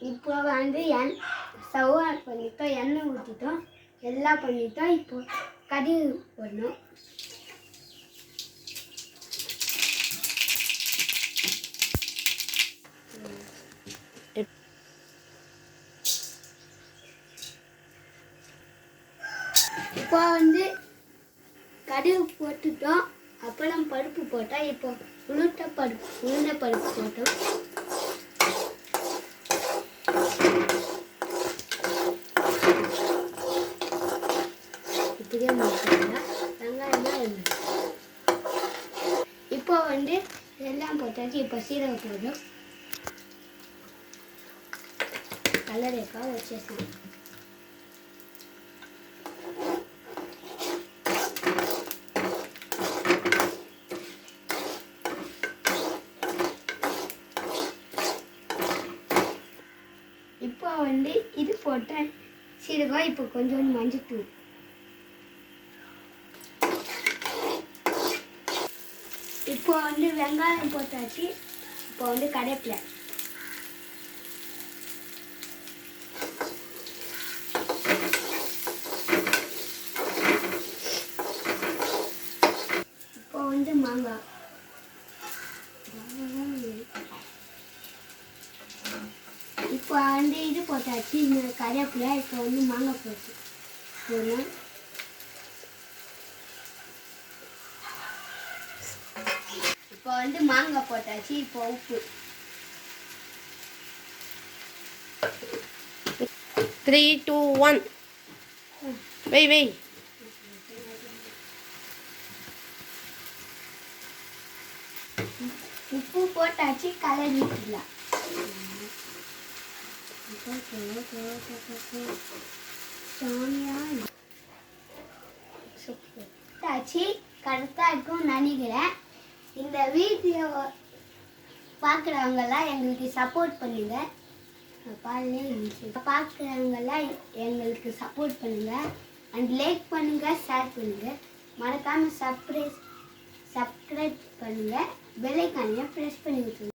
இப்போ வந்து stove on பண்ணிட்டோம், எண்ணெய் ஊற்றிட்டோம், எல்லாம் பண்ணிட்டோம். இப்போ கடுகு போடணும். இப்போ வந்து கடுகு போட்டுட்டோம், அப்புறம் பருப்பு போட்டோம். இப்போ உளுந்த பருப்பு போட்டோம். இப்படியே வெங்காயம் இப்போ வந்து எல்லாம் போட்டாச்சு. இப்போ சீரகம் போடும், கலருக்காக வச்சேன். இப்போ வந்து இது போட்டேன் சீரகம். இப்போ கொஞ்சம் மஞ்சத்தூள், இப்போ வந்து வெங்காயம் போட்டாச்சு. இப்போ வந்து கருவேப்பிலை, இப்போ வந்து மாங்காய், இப்போ வந்து இது போட்டாச்சு. இந்த கருவேப்பிலை. இப்போ வந்து மாங்காய் போட்டு போடணும். இப்போ வந்து மாங்காய் போட்டாச்சு. இப்போ உப்பு, 3, 2, 1 வை உப்பு போட்டாச்சு. கலர் விட்டுலாம் கரெக்டாக இருக்கும் நினைக்கிறேன். இந்த வீடியோ பார்க்குறவங்கெல்லாம் எங்களுக்கு சப்போர்ட் பண்ணுங்க. பார்க்குறவங்கெல்லாம் எங்களுக்கு சப்போர்ட் பண்ணுங்க. அண்ட் லைக் பண்ணுங்க, ஷேர் பண்ணுங்க, மறக்காமல் சப்ஸ்கிரைப் பண்ணுங்க, பெல் ஐகானையும் ப்ரெஸ் பண்ணி விட்டுருங்க.